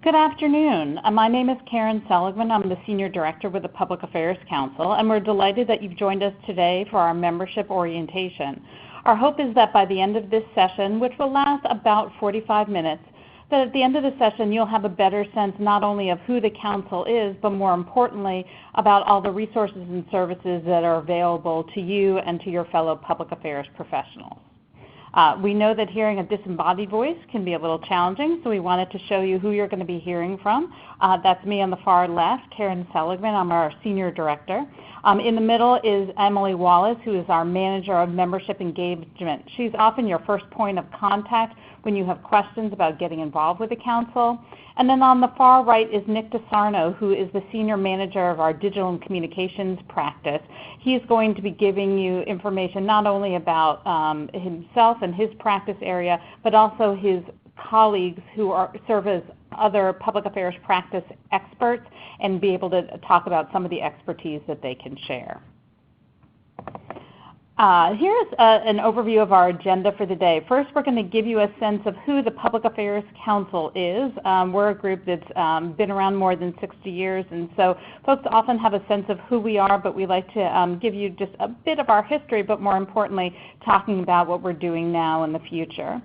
Good afternoon. My name is Karen Seligman. I'm the Senior Director with the Public Affairs Council, and we're delighted that you've joined us today for our membership orientation. Our hope is that by the end of this session, which will last about 45 minutes, that at the end of the session you'll have a better sense not only of who the Council is, but more importantly about all the resources and services that are available to you and to your fellow public affairs professionals. We know that hearing a disembodied voice can be a little challenging, so we wanted to show you who you're going to be hearing from. That's me on the far left, Karen Seligman. I'm our Senior Director. In the middle is Emily Wallace, who is our Manager of Membership Engagement. She's often your first point of contact when you have questions about getting involved with the Council. And then on the far right is Nick DeSarno, who is the Senior Manager of our Digital and Communications practice. He's going to be giving you information not only about himself and his practice area, but also his colleagues who serve as other public affairs practice experts and be able to talk about some of the expertise that they can share. Here's an overview of our agenda for the day. First, we're going to give you a sense of who the Public Affairs Council is. We're a group that's been around more than 60 years, and so folks often have a sense of who we are, but we like to give you just a bit of our history, but more importantly, talking about what we're doing now in the future.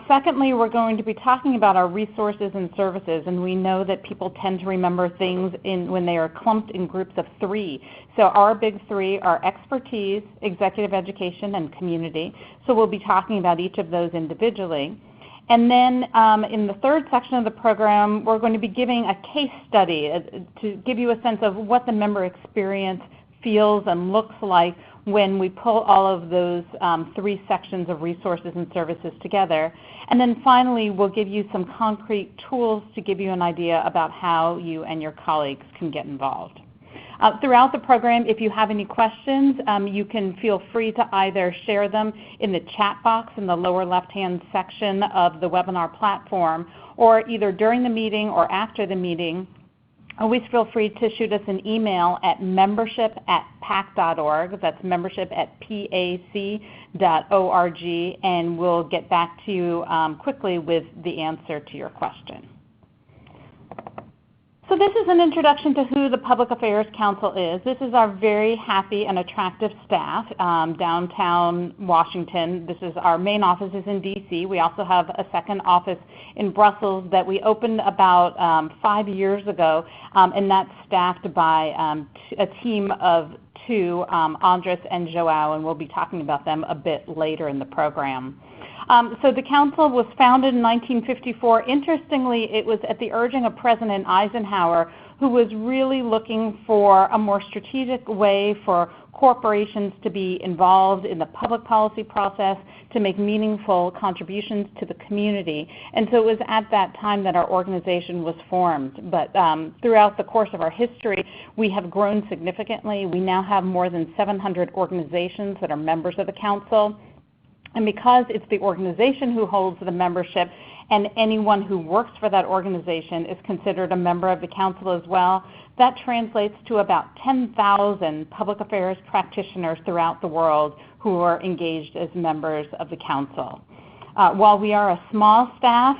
Secondly, we're going to be talking about our resources and services, and we know that people tend to remember things when they are clumped in groups of three. So our big three are expertise, executive education, and community. So we'll be talking about each of those individually. And then in the third section of the program, we're going to be giving a case study to give you a sense of what the member experience feels and looks like when we pull all of those three sections of resources and services together. And then finally, we'll give you some concrete tools to give you an idea about how you and your colleagues can get involved. Throughout the program, if you have any questions, you can feel free to either share them in the chat box in the lower left-hand section of the webinar platform, or either during the meeting or after the meeting. Always feel free to shoot us an email at membership@pac.org. That's membership@pac.org, and we'll get back to you quickly with the answer to your question. So this is an introduction to who the Public Affairs Council is. This is our very happy and attractive staff downtown Washington. This is our main office is in DC. We also have a second office in Brussels that we opened about 5 years ago, and that's staffed by a team of two, Andres and Joao, and we'll be talking about them a bit later in the program. So the Council was founded in 1954. Interestingly, it was at the urging of President Eisenhower, who was really looking for a more strategic way for corporations to be involved in the public policy process, to make meaningful contributions to the community. And so it was at that time that our organization was formed. But throughout the course of our history, we have grown significantly. We now have more than 700 organizations that are members of the Council. And because it's the organization who holds the membership and anyone who works for that organization is considered a member of the Council as well, that translates to about 10,000 public affairs practitioners throughout the world who are engaged as members of the Council. While we are a small staff,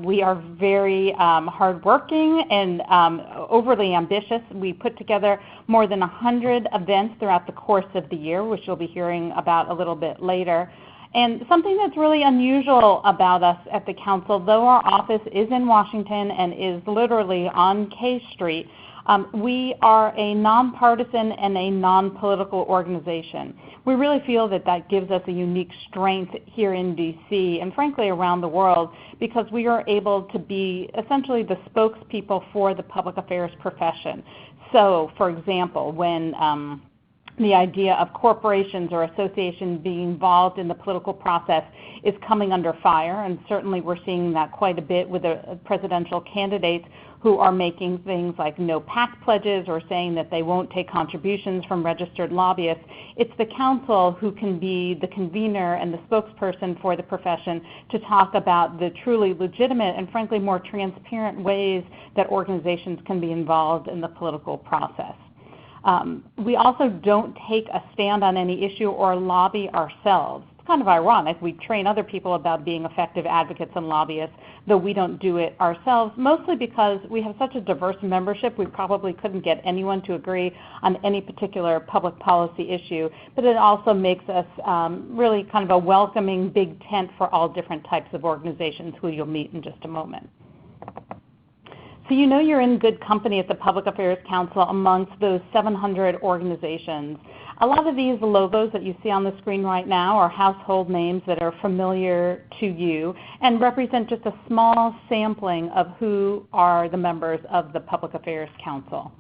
we are very hardworking and overly ambitious. We put together more than 100 events throughout the course of the year, which you'll be hearing about a little bit later. And something that's really unusual about us at the Council, though our office is in Washington and is literally on K Street, we are a nonpartisan and a non-political organization. We really feel that that gives us a unique strength here in DC and frankly around the world, because we are able to be essentially the spokespeople for the public affairs profession. So, for example, when the idea of corporations or associations being involved in the political process is coming under fire, and certainly we're seeing that quite a bit with the presidential candidates who are making things like no PAC pledges or saying that they won't take contributions from registered lobbyists. It's the Council who can be the convener and the spokesperson for the profession to talk about the truly legitimate and frankly more transparent ways that organizations can be involved in the political process. We also don't take a stand on any issue or lobby ourselves. kind of ironic. We train other people about being effective advocates and lobbyists, though we don't do it ourselves, mostly because we have such a diverse membership, we probably couldn't get anyone to agree on any particular public policy issue. But it also makes us really kind of a welcoming big tent for all different types of organizations who you'll meet in just a moment. So you know you're in good company at the Public Affairs Council amongst those 700 organizations. A lot of these logos that you see on the screen right now are household names that are familiar to you and represent just a small sampling of who are the members of the Public Affairs Council.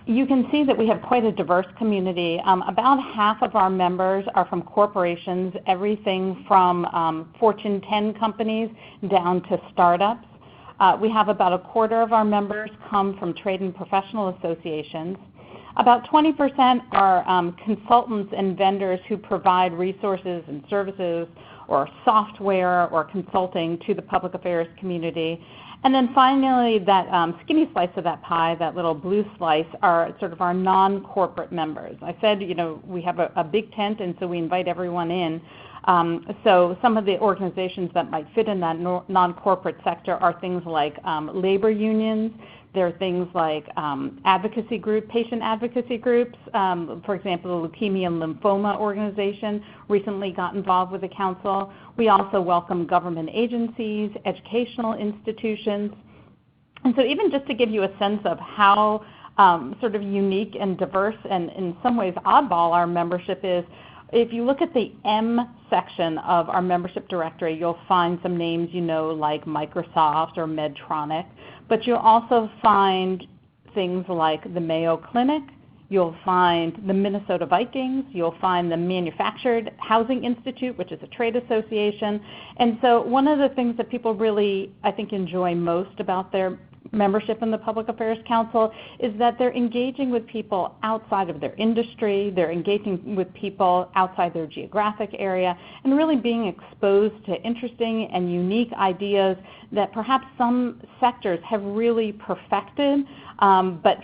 You can see that we have quite a diverse community. About half of our members are from corporations, everything from Fortune 10 companies down to startups. We have about a quarter of our members come from trade and professional associations. About 20% are consultants and vendors who provide resources and services or software or consulting to the public affairs community. And then finally, that skinny slice of that pie, that little blue slice, are sort of our non-corporate members. I said, you know, we have a big tent, and so we invite everyone in. So some of the organizations that might fit in that non-corporate sector are things like labor unions. There are things like advocacy group, patient advocacy groups. For example, the Leukemia and Lymphoma Organization recently got involved with the council. We also welcome government agencies, educational institutions. And so even just to give you a sense of how sort of unique and diverse and in some ways oddball our membership is, if you look at the M section of our membership directory, you'll find some names you know like Microsoft or Medtronic, but you'll also find things like the Mayo Clinic, you'll find the Minnesota Vikings, you'll find the Manufactured Housing Institute, which is a trade association. And so one of the things that people really, I think, enjoy most about their membership in the Public Affairs Council is that they're engaging with people outside of their industry, they're engaging with people outside their geographic area, and really being exposed to interesting and unique ideas that perhaps some sectors have really perfected, but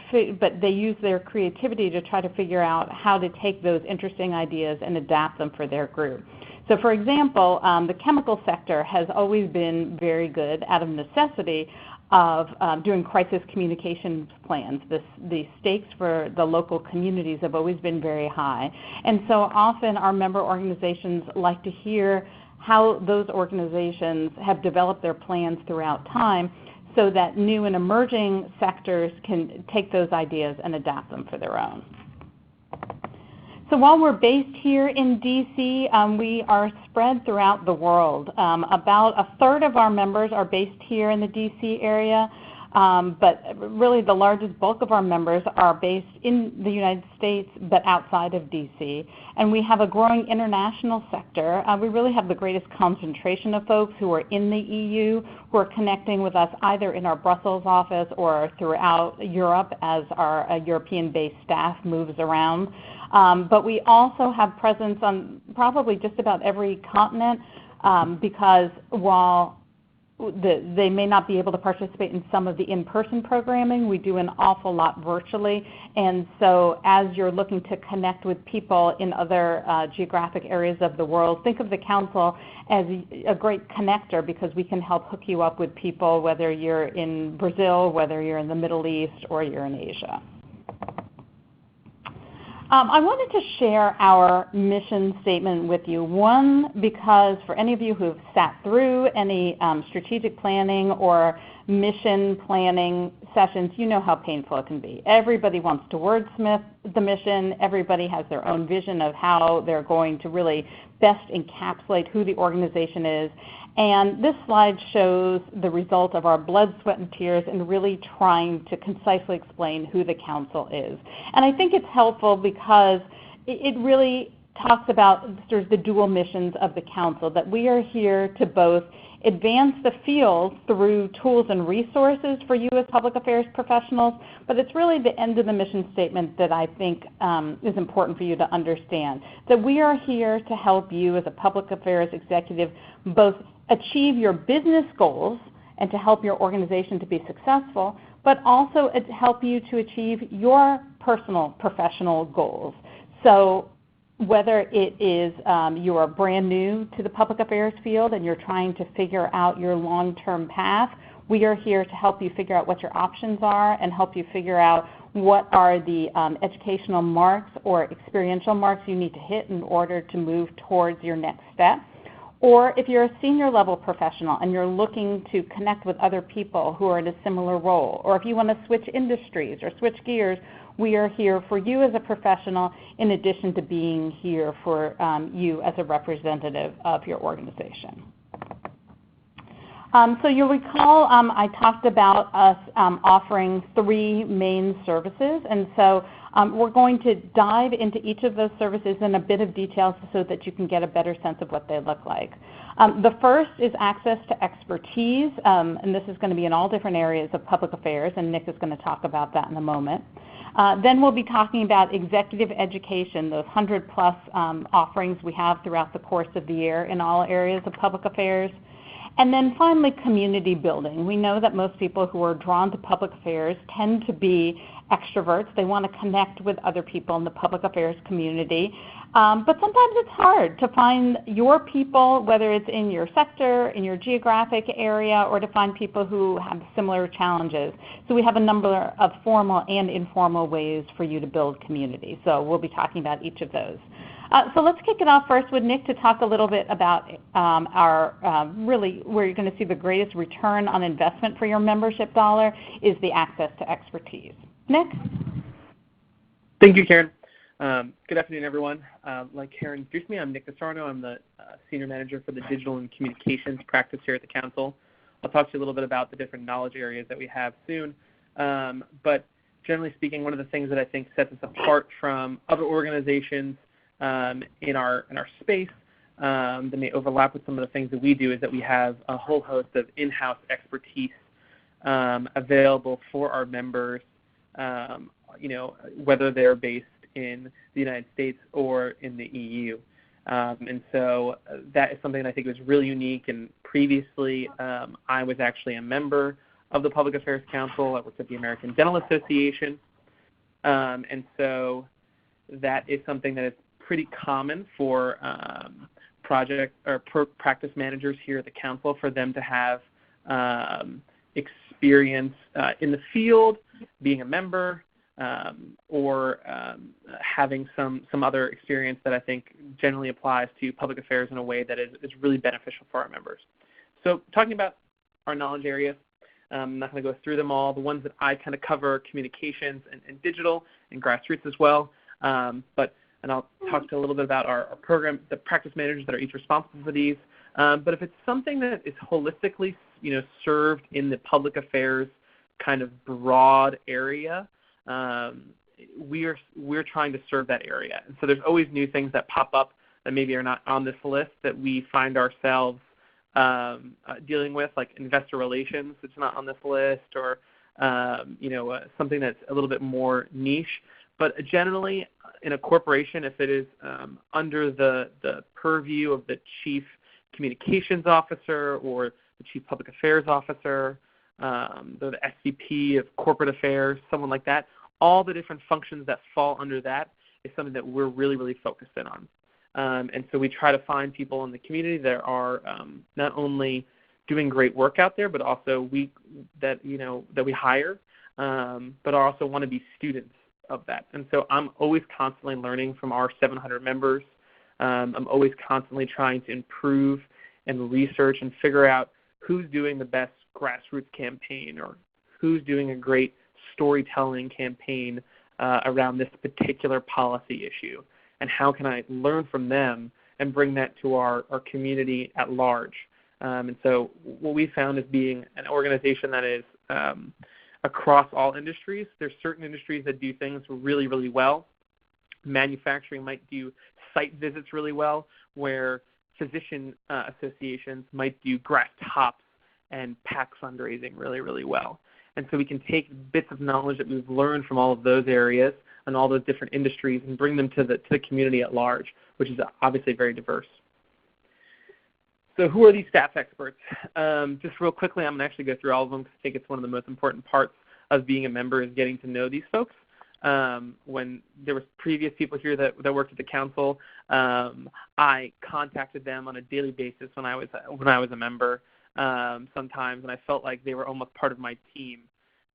they use their creativity to try to figure out how to take those interesting ideas and adapt them for their group. So for example, the chemical sector has always been very good out of necessity of doing crisis communications plans. The stakes for the local communities have always been very high. And so often our member organizations like to hear how those organizations have developed their plans throughout time so that new and emerging sectors can take those ideas and adapt them for their own. So while we're based here in DC, we are spread throughout the world. About a third of our members are based here in the DC area, but really the largest bulk of our members are based in the United States but outside of DC. And we have a growing international sector. We really have the greatest concentration of folks who are in the EU who are connecting with us either in our Brussels office or throughout Europe as our European-based staff moves around. But we also have presence on probably just about every continent because while they may not be able to participate in some of the in-person programming, we do an awful lot virtually. And so as you're looking to connect with people in other geographic areas of the world, think of the council as a great connector because we can help hook you up with people whether you're in Brazil, whether you're in the Middle East, or you're in Asia. I wanted to share our mission statement with you. One, because for any of you who have sat through any strategic planning or mission planning sessions, you know how painful it can be. Everybody wants to wordsmith the mission. Everybody has their own vision of how they're going to really best encapsulate who the organization is. And this slide shows the result of our blood, sweat, and tears in really trying to concisely explain who the council is. And I think it's helpful because it really talks about sort of the dual missions of the council, that we are here to both advance the field through tools and resources for you as public affairs professionals, but it's really the end of the mission statement that I think is important for you to understand, that we are here to help you as a public affairs executive both achieve your business goals and to help your organization to be successful, but also help you to achieve your personal professional goals. So whether it is you are brand new to the public affairs field and you're trying to figure out your long-term path, we are here to help you figure out what your options are and help you figure out what are the educational marks or experiential marks you need to hit in order to move towards your next step. Or if you're a senior level professional and you're looking to connect with other people who are in a similar role, or if you want to switch industries or switch gears, we are here for you as a professional in addition to being here for you as a representative of your organization. So you'll recall I talked about us offering 3 main services, and so we're going to dive into each of those services in a bit of detail so that you can get a better sense of what they look like. The first is access to expertise, and this is going to be in all different areas of public affairs, and Nick is going to talk about that in a moment. Then we'll be talking about executive education, those 100+ offerings we have throughout the course of the year in all areas of public affairs. And then finally, community building. We know that most people who are drawn to public affairs tend to be extroverts. They want to connect with other people in the public affairs community. But sometimes it's hard to find your people, whether it's in your sector, in your geographic area, or to find people who have similar challenges. So we have a number of formal and informal ways for you to build community. So we'll be talking about each of those. So let's kick it off first with Nick to talk a little bit about really where you're going to see the greatest return on investment for your membership dollar is the access to expertise. Nick? Thank you, Karen. Good afternoon, everyone. Like Karen introduced me, I'm Nick DeSarno. I'm the Senior Manager for the Digital and Communications practice here at the Council. I'll talk to you a little bit about the different knowledge areas that we have soon. But generally speaking, one of the things that I think sets us apart from other organizations in our space that may overlap with some of the things that we do is that we have a whole host of in-house expertise available for our members, whether they're based in the United States or in the EU. And so that is something that I think was really unique. And previously, I was actually a member of the Public Affairs Council. I worked at the American Dental Association. And so that is something that is pretty common for project or practice managers here at the Council, for them to have experience in the field, being a member, or having some other experience that I think generally applies to public affairs in a way that is really beneficial for our members. So talking about our knowledge areas, I'm not going to go through them all. The ones that I kind of cover, communications and digital and grassroots as well. And I'll talk to a little bit about our program, the practice managers that are each responsible for these. But if it's something that is holistically, served in the public affairs kind of broad area, we're trying to serve that area. And so there's always new things that pop up that maybe are not on this list that we find ourselves dealing with, like investor relations, it's not on this list, or something that's a little bit more niche. But generally, in a corporation, if it is under the purview of the chief communications officer or the chief public affairs officer, the SVP of corporate affairs, someone like that, all the different functions that fall under that is something that we're really, really focused in on. And so we try to find people in the community that are not only doing great work out there, but also that we hire, but also want to be students of that. And so I'm always constantly learning from our 700 members. I'm always constantly trying to improve and research and figure out who's doing the best grassroots campaign, or who's doing a great storytelling campaign around this particular policy issue, and how can I learn from them and bring that to our community at large. And so what we found is being an organization that is across all industries. There's certain industries that do things really, really well. Manufacturing might do site visits really well, where physician associations might do grass tops and PAC fundraising really, really well. And so we can take bits of knowledge that we've learned from all of those areas and all those different industries and bring them to the community at large, which is obviously very diverse. So who are these staff experts? Just real quickly, I'm going to actually go through all of them because I think it's one of the most important parts of being a member is getting to know these folks. when there was previous people here that worked at the council, I contacted them on a daily basis when I was a member sometimes, and I felt like they were almost part of my team.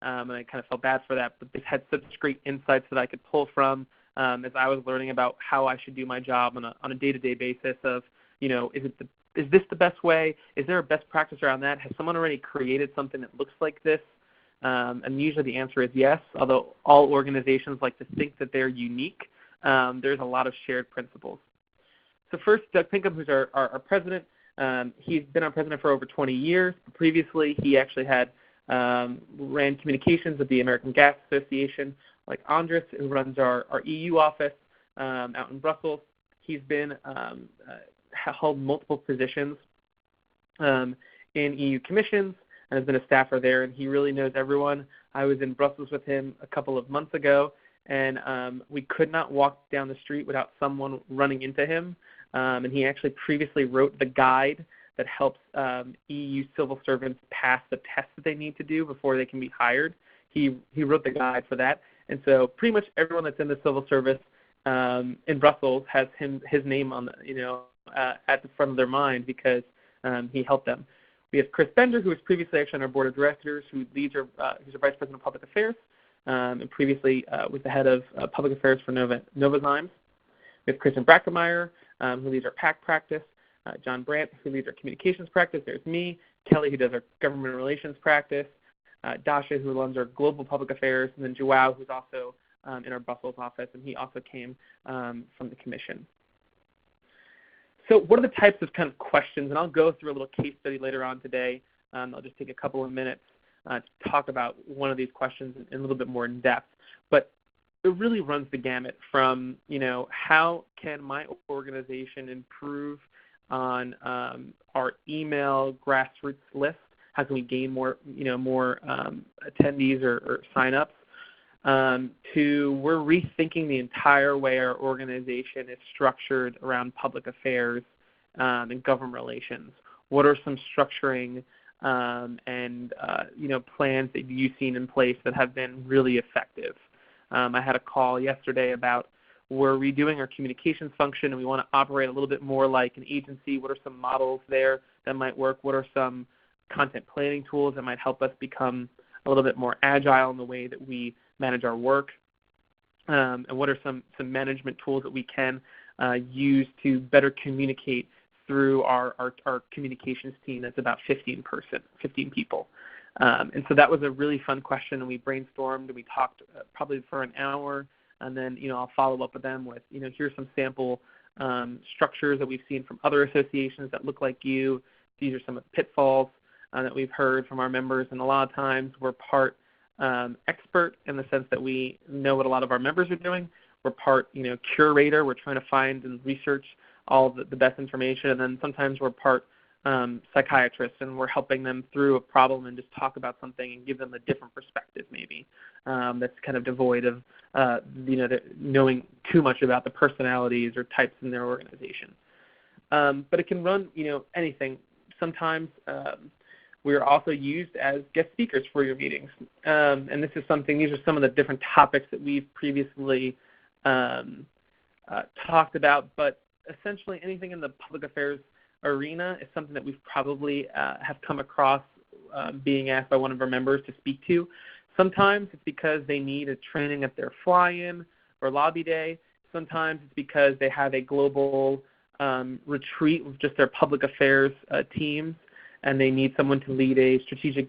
And I kind of felt bad for that, but they had such great insights that I could pull from as I was learning about how I should do my job on a day-to-day basis of, is this the best way? Is there a best practice around that? Has someone already created something that looks like this? And usually the answer is yes, although all organizations like to think that they're unique. There's a lot of shared principles. So first, Doug Pinkham, who's our president, he's been our president for over 20 years. Previously, he actually had ran communications at the American Gas Association, like Andres, who runs our EU office out in Brussels. He's been held multiple positions in EU commissions and has been a staffer there, and he really knows everyone. I was in Brussels with him a couple of months ago, and we could not walk down the street without someone running into him. And he actually previously wrote the guide that helps EU civil servants pass the tests that they need to do before they can be hired. He wrote the guide for that. And so pretty much everyone that's in the civil service in Brussels has his name on at the front of their mind because he helped them. We have Chris Bender, who was previously actually on our board of directors, who's our vice president of public affairs, and previously was the head of public affairs for Novozymes. We have Kristen Brackemeyer, who leads our PAC practice, John Brandt, who leads our communications practice. There's me, Kelly, who does our government relations practice, Dasha, who runs our global public affairs, and then Joao, who's also in our Brussels office, and he also came from the commission. So what are the types of kind of questions? And I'll go through a little case study later on today. I'll just take a couple of minutes to talk about one of these questions in a little bit more in depth. But it really runs the gamut from, how can my organization improve on our email grassroots list? How can we gain more attendees or signups? To we're rethinking the entire way our organization is structured around public affairs and government relations. What are some structuring and plans that you've seen in place that have been really effective? I had a call yesterday about we're redoing our communications function and we want to operate a little bit more like an agency. What are some models there that might work? What are some content planning tools that might help us become a little bit more agile in the way that we manage our work? And what are some management tools that we can use to better communicate through our communications team that's about 15 people. And so that was a really fun question, and we brainstormed and we talked probably for an hour, and then I'll follow up with them with here's some sample structures that we've seen from other associations that look like you. These are some of the pitfalls that we've heard from our members, and a lot of times we're part expert in the sense that we know what a lot of our members are doing. We're part curator. We're trying to find and research all the best information, and then sometimes we're part psychiatrists, and we're helping them through a problem and just talk about something and give them a different perspective maybe that's kind of devoid of knowing too much about the personalities or types in their organization. But it can run anything. Sometimes we are also used as guest speakers for your meetings, and these are some of the different topics that we've previously talked about, but essentially anything in the public affairs arena is something that we've probably have come across being asked by one of our members to speak to. Sometimes it's because they need a training at their fly-in or lobby day. Sometimes it's because they have a global retreat with just their public affairs teams, and they need someone to lead a strategic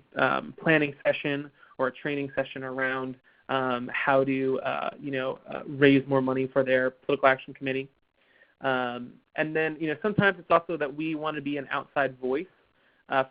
planning session or a training session around how to raise more money for their political action committee. And then sometimes it's also that we want to be an outside voice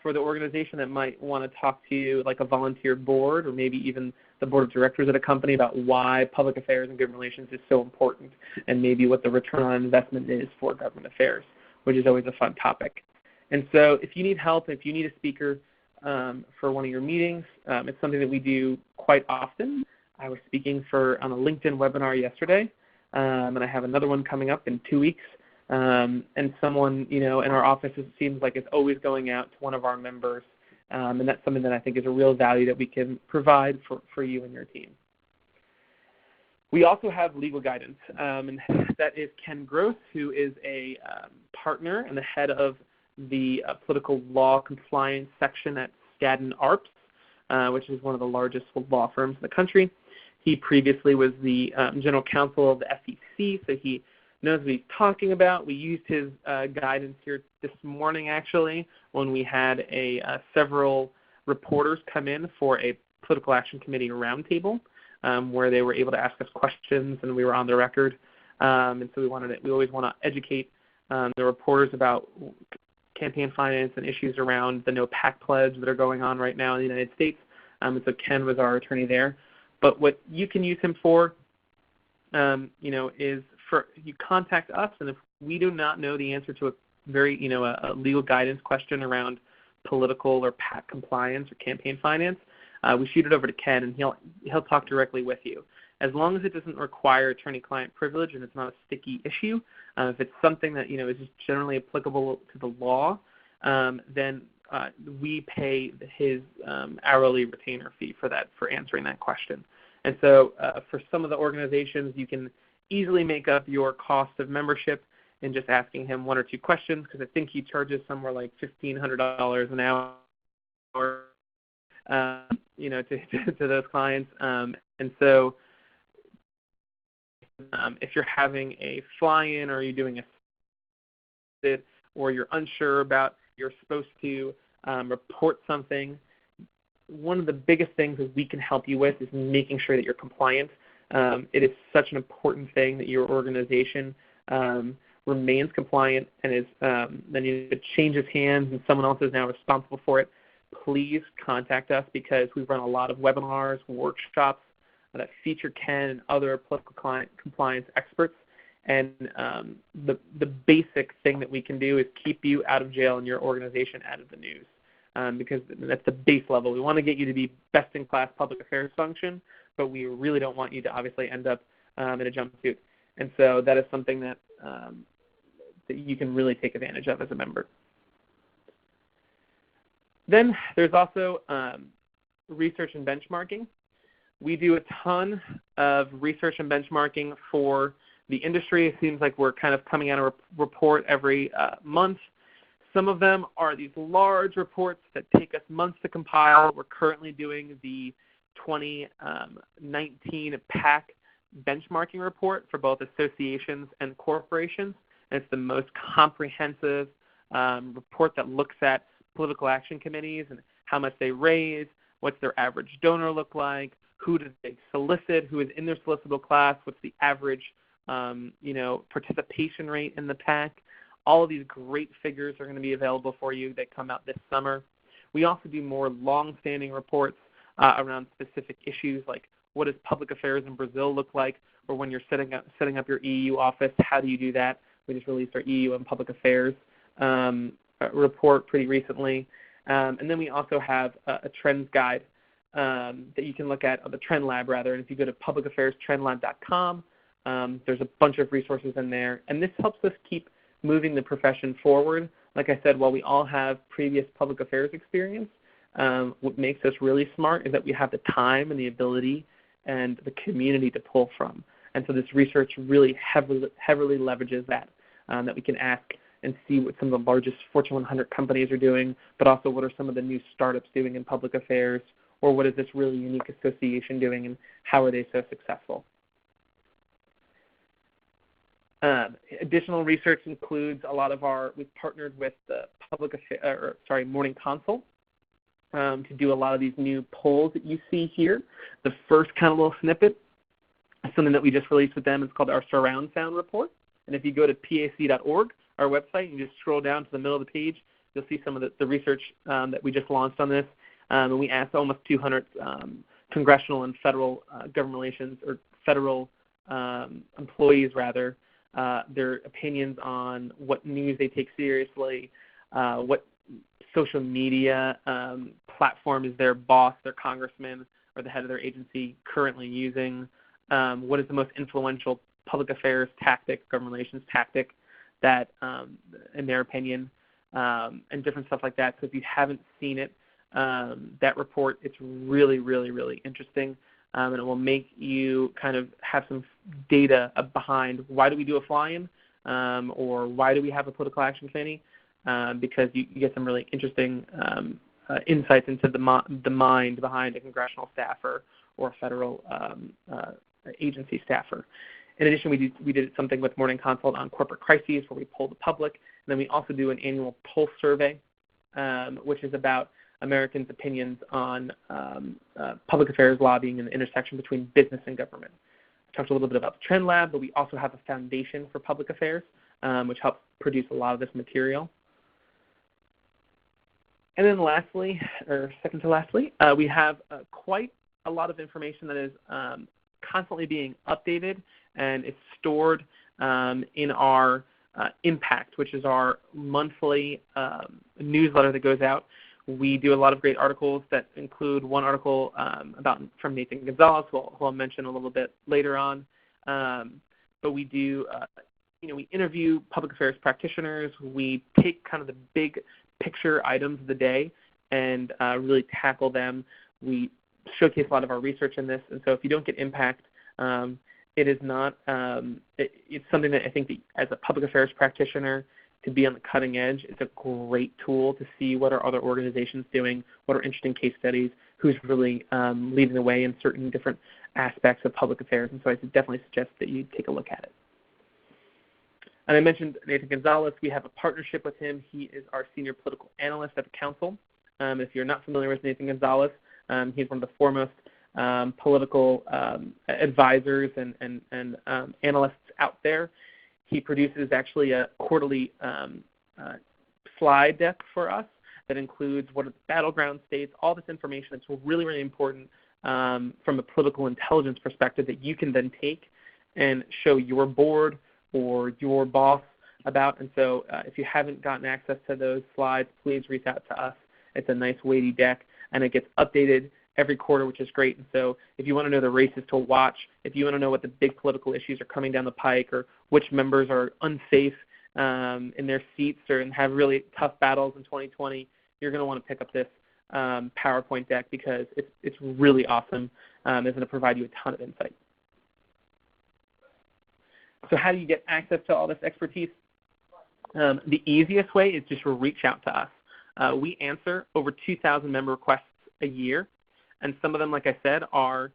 for the organization that might want to talk to like a volunteer board or maybe even the board of directors at a company about why public affairs and government relations is so important and maybe what the return on investment is for government affairs, which is always a fun topic. And so if you need help, if you need a speaker for one of your meetings, it's something that we do quite often. I was speaking on a LinkedIn webinar yesterday, and I have another one coming up in 2 weeks. And someone, in our office, it seems like is always going out to one of our members, and that's something that I think is a real value that we can provide for you and your team. We also have legal guidance, and that is Ken Gross, who is a partner and the head of the political law compliance section at Skadden Arps, which is one of the largest law firms in the country. He previously was the general counsel of the SEC, so he knows what he's talking about. We used his guidance here this morning, actually, when we had several reporters come in for a Political Action Committee roundtable, where they were able to ask us questions, and we were on the record. And so we always want to educate the reporters about campaign finance and issues around the No PAC pledge that are going on right now in the United States. And so Ken was our attorney there. But what you can use him for, is for you contact us, and if we do not know the answer to a legal guidance question around political or PAC compliance or campaign finance, we shoot it over to Ken, and he'll talk directly with you. As long as it doesn't require attorney-client privilege and it's not a sticky issue, if it's something that is just generally applicable to the law, then we pay his hourly retainer fee for answering that question. And so for some of the organizations, you can easily make up your cost of membership in just asking him one or two questions, because I think he charges somewhere like $1,500 an hour, to those clients. And so if you're having a fly-in, or you're doing a sit, or you're unsure about, you're supposed to report something, one of the biggest things that we can help you with is making sure that you're compliant. It is such an important thing that your organization remains compliant, and then if it changes hands and someone else is now responsible for it, please contact us, because we run a lot of webinars, workshops that feature Ken and other political compliance experts. And the basic thing that we can do is keep you out of jail and your organization out of the news, because that's the base level. We want to get you to be best-in-class public affairs function, but we really don't want you to obviously end up in a jumpsuit. And so that is something that you can really take advantage of as a member. Then there's also research and benchmarking. We do a ton of research and benchmarking for the industry. It seems like we're kind of coming out a report every month. Some of them are these large reports that take us months to compile. We're currently doing the 2019 PAC benchmarking report for both associations and corporations. And it's the most comprehensive report that looks at political action committees and how much they raise, what's their average donor look like, who do they solicit, who is in their solicitable class, what's the average participation rate in the PAC. All of these great figures are going to be available for you. They come out this summer. We also do more long-standing reports around specific issues, like what does public affairs in Brazil look like, or when you're setting up your EU office, how do you do that? We just released our EU and public affairs report pretty recently. And then we also have a trends guide that you can look at, the Trend Lab rather, and if you go to publicaffairs.trendlab.com, there's a bunch of resources in there, and this helps us keep moving the profession forward. Like I said, while we all have previous public affairs experience, what makes us really smart is that we have the time and the ability and the community to pull from. And so this research really heavily leverages that we can ask and see what some of the largest Fortune 100 companies are doing, but also what are some of the new startups doing in public affairs, or what is this really unique association doing, and how are they so successful. Additional research includes a lot of we've partnered with the Morning Consult to do a lot of these new polls that you see here. The first kind of little snippet is something that we just released with them. It's called our Surround Sound Report. And if you go to pac.org, our website, and you just scroll down to the middle of the page, you'll see some of the research that we just launched on this. And we asked almost 200 congressional and federal government relations, or federal employees rather, their opinions on what news they take seriously, what social media platform is their boss, their congressman, or the head of their agency currently using, what is the most influential public affairs tactic, government relations tactic that, in their opinion, and different stuff like that. So if you haven't seen it, that report, it's really, really, really interesting. and it will make you kind of have some data behind why do we do a fly-in, or why do we have a political action committee, because you get some really interesting insights into the mind behind a congressional staffer or a federal agency staffer. In addition, we did something with Morning Consult on corporate crises where we poll the public. And then we also do an annual pulse survey, which is about Americans' opinions on public affairs lobbying and the intersection between business and government. I talked a little bit about the Trend Lab, but we also have a foundation for public affairs, which helps produce a lot of this material. And then lastly, or second to lastly, we have quite a lot of information that is constantly being updated, and it's stored in our Impact, which is our monthly newsletter that goes out. We do a lot of great articles that include one article from Nathan Gonzalez, who I'll mention a little bit later on. But we do, we interview public affairs practitioners. We take kind of the big picture items of the day and really tackle them. We showcase a lot of our research in this, and so if you don't get Impact, it is not. It's something that I think that as a public affairs practitioner, to be on the cutting edge, it's a great tool to see what are other organizations doing, what are interesting case studies, who's really leading the way in certain different aspects of public affairs, and so I definitely suggest that you take a look at it. And I mentioned Nathan Gonzalez. We have a partnership with him. He is our senior political analyst at the council. If you're not familiar with Nathan Gonzalez, he's one of the foremost political advisors and analysts out there. He produces actually a quarterly slide deck for us that includes what are the battleground states, all this information that's really, really important from a political intelligence perspective that you can then take and show your board or your boss about. And so if you haven't gotten access to those slides, please reach out to us. It's a nice weighty deck, and it gets updated every quarter, which is great. And so if you want to know the races to watch, if you want to know what the big political issues are coming down the pike, or which members are unsafe in their seats or and have really tough battles in 2020, you're going to want to pick up this PowerPoint deck because it's really awesome. It's going to provide you a ton of insight. So how do you get access to all this expertise? The easiest way is just to reach out to us. We answer over 2,000 member requests a year. And some of them, like I said, are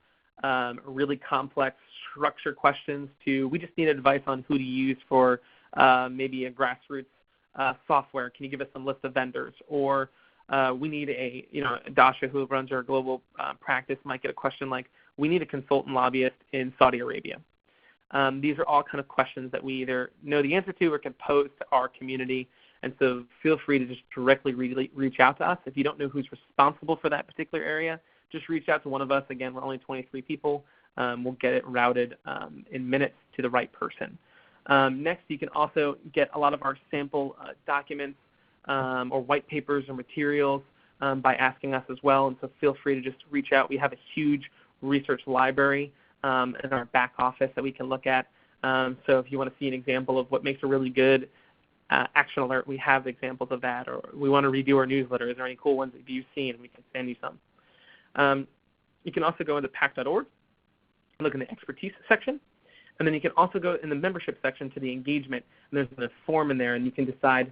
really complex structured questions we just need advice on who to use for maybe a grassroots software. Can you give us some list of vendors? Or we need Dasha, who runs our global practice, might get a question like, we need a consultant lobbyist in Saudi Arabia. These are all kind of questions that we either know the answer to or can pose to our community. And so feel free to just directly reach out to us. If you don't know who's responsible for that particular area, just reach out to one of us. Again, we're only 23 people. We'll get it routed in minutes to the right person. Next, you can also get a lot of our sample documents or white papers or materials by asking us as well. And so feel free to just reach out. We have a huge research library in our back office that we can look at. So if you want to see an example of what makes a really good action alert, we have examples of that. Or we want to redo our newsletter. Is there any cool ones that you've seen? We can send you some. You can also go into PAC.org and look in the expertise section. And then you can also go in the membership section to the engagement. And there's a form in there, and you can decide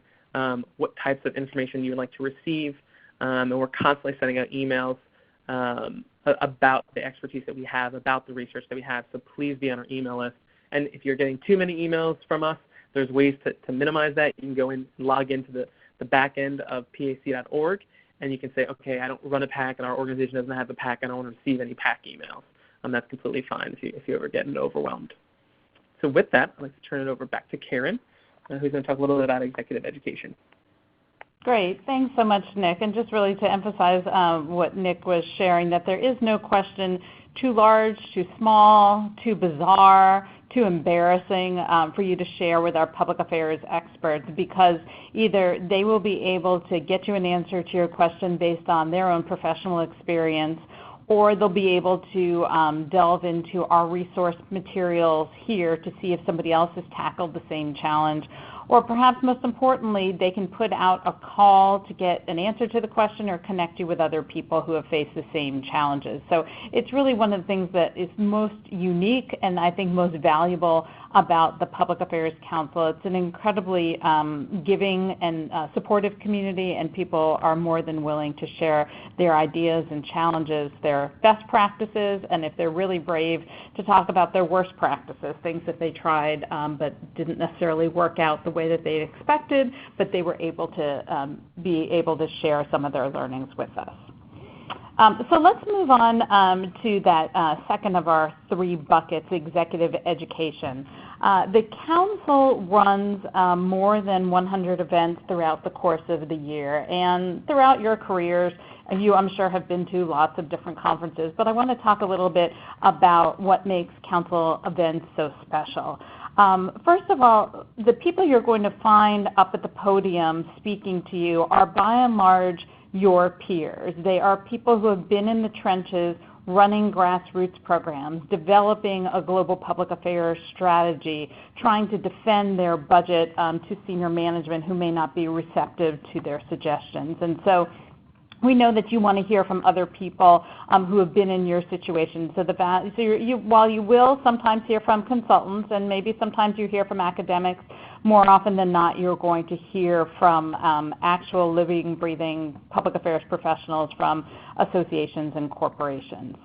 what types of information you would like to receive. And we're constantly sending out emails about the expertise that we have, about the research that we have. So please be on our email list. And if you're getting too many emails from us, there's ways to minimize that. You can go in and log into the back end of PAC.org, and you can say, okay, I don't run a PAC, and our organization doesn't have a PAC. I don't want to receive any PAC emails. That's completely fine if you ever get overwhelmed. So with that, I'd like to turn it over back to Karen, who's going to talk a little bit about executive education. Great. Thanks so much, Nick. And just really to emphasize what Nick was sharing, that there is no question too large, too small, too bizarre, too embarrassing for you to share with our public affairs experts, because either they will be able to get you an answer to your question based on their own professional experience, or they'll be able to delve into our resource materials here to see if somebody else has tackled the same challenge, or perhaps most importantly, they can put out a call to get an answer to the question or connect you with other people who have faced the same challenges. So it's really one of the things that is most unique and I think most valuable about the Public Affairs Council. It's an incredibly giving and supportive community, and people are more than willing to share their ideas and challenges, their best practices, and if they're really brave, to talk about their worst practices, things that they tried but didn't necessarily work out the way that they expected, but they were able to be able to share some of their learnings with us. So let's move on to that second of our three buckets, executive education. The Council runs more than 100 events throughout the course of the year, and throughout your careers, you, I'm sure, have been to lots of different conferences, but I want to talk a little bit about what makes Council events so special. First of all, the people you're going to find up at the podium speaking to you are by and large your peers. They are people who have been in the trenches running grassroots programs, developing a global public affairs strategy, trying to defend their budget to senior management who may not be receptive to their suggestions. And so we know that you want to hear from other people who have been in your situation. So, while you will sometimes hear from consultants and maybe sometimes you hear from academics, more often than not you're going to hear from actual living, breathing public affairs professionals from associations and corporations.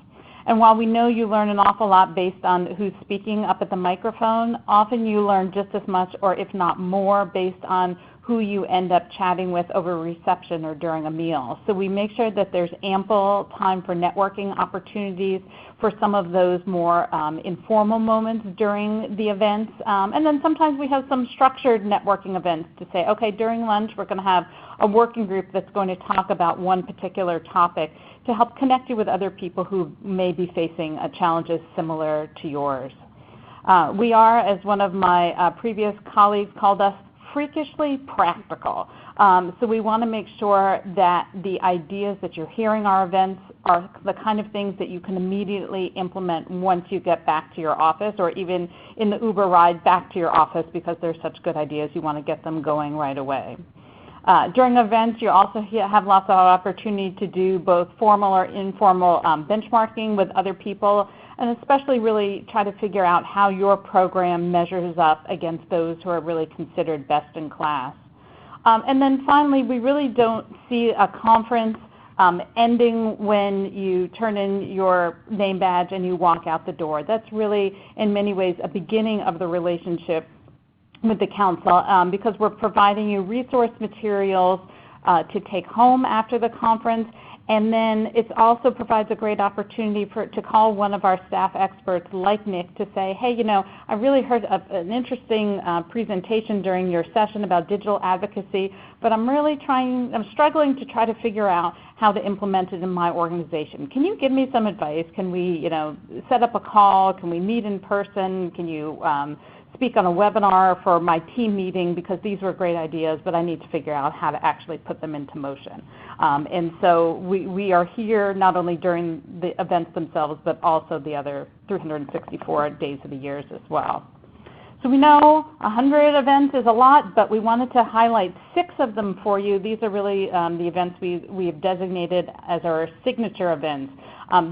And while we know you learn an awful lot based on who's speaking up at the microphone, often you learn just as much, or if not more, based on who you end up chatting with over reception or during a meal. So we make sure that there's ample time for networking opportunities for some of those more informal moments during the events. And then sometimes we have some structured networking events to say, okay, during lunch we're going to have a working group that's going to talk about one particular topic to help connect you with other people who may be facing challenges similar to yours. We are, as one of my previous colleagues called us, freakishly practical. So we want to make sure that the ideas that you're hearing our events are the kind of things that you can immediately implement once you get back to your office, or even in the Uber ride back to your office, because they're such good ideas you want to get them going right away. During events, you also have lots of opportunity to do both formal or informal benchmarking with other people, and especially really try to figure out how your program measures up against those who are really considered best in class. And then finally, we really don't see a conference ending when you turn in your name badge and you walk out the door. That's really, in many ways, a beginning of the relationship with the Council, because we're providing you resource materials to take home after the conference. And then it also provides a great opportunity to call one of our staff experts like Nick to say, hey, you know, I really heard an interesting presentation during your session about digital advocacy, but I'm struggling to try to figure out how to implement it in my organization. Can you give me some advice? Can we, set up a call? Can we meet in person? Can you speak on a webinar for my team meeting, because these were great ideas, but I need to figure out how to actually put them into motion. And so we are here not only during the events themselves, but also the other 364 days of the years as well. So we know 100 events is a lot, but we wanted to highlight 6 of them for you. These are really the events we have designated as our signature events.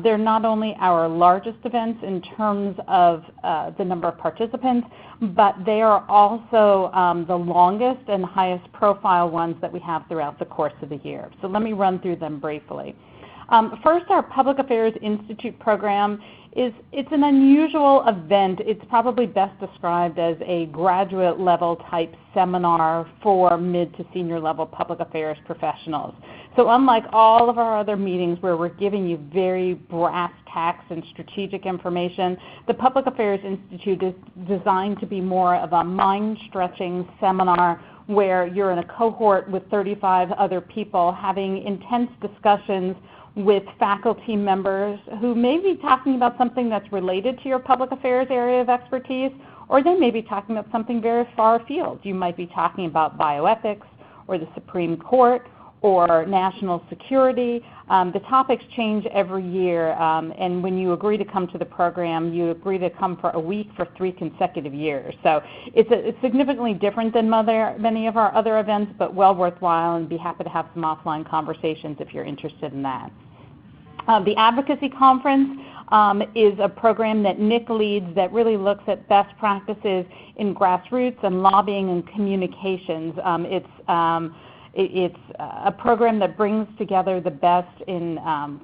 They're not only our largest events in terms of the number of participants, but they are also the longest and highest profile ones that we have throughout the course of the year. So let me run through them briefly. First, our Public Affairs Institute program it's an unusual event. It's probably best described as a graduate level type seminar for mid to senior level public affairs professionals. So unlike all of our other meetings where we're giving you very brass tacks and strategic information, the Public Affairs Institute is designed to be more of a mind-stretching seminar where you're in a cohort with 35 other people having intense discussions with faculty members who may be talking about something that's related to your public affairs area of expertise, or they may be talking about something very far afield. You might be talking about bioethics or the Supreme Court, or national security. The topics change every year, and when you agree to come to the program, you agree to come for a week for 3 consecutive years. So it's significantly different than many of our other events, but well worthwhile, and be happy to have some offline conversations if you're interested in that. The Advocacy Conference is a program that Nick leads that really looks at best practices in grassroots and lobbying and communications. It's a program that brings together the best in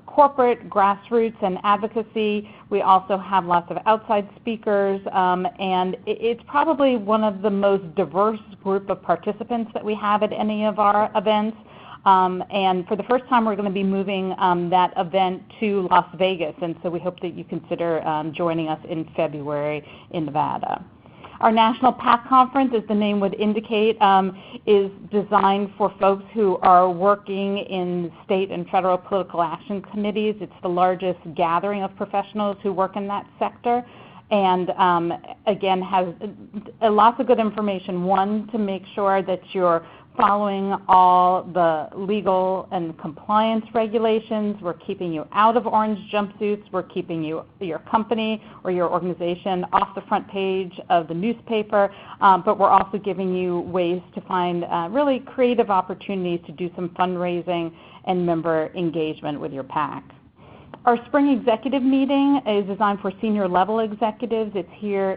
corporate, grassroots, and advocacy. We also have lots of outside speakers, and it's probably one of the most diverse group of participants that we have at any of our events. And for the first time, we're going to be moving that event to Las Vegas, and so we hope that you consider joining us in February in Nevada. Our National PAC Conference, as the name would indicate, is designed for folks who are working in state and federal political action committees. It's the largest gathering of professionals who work in that sector, and again has lots of good information. One, to make sure that you're following all the legal and compliance regulations. We're keeping you out of orange jumpsuits. We're keeping your company or your organization off the front page of the newspaper, but we're also giving you ways to find really creative opportunities to do some fundraising and member engagement with your PAC. Our spring executive meeting is designed for senior level executives. It's here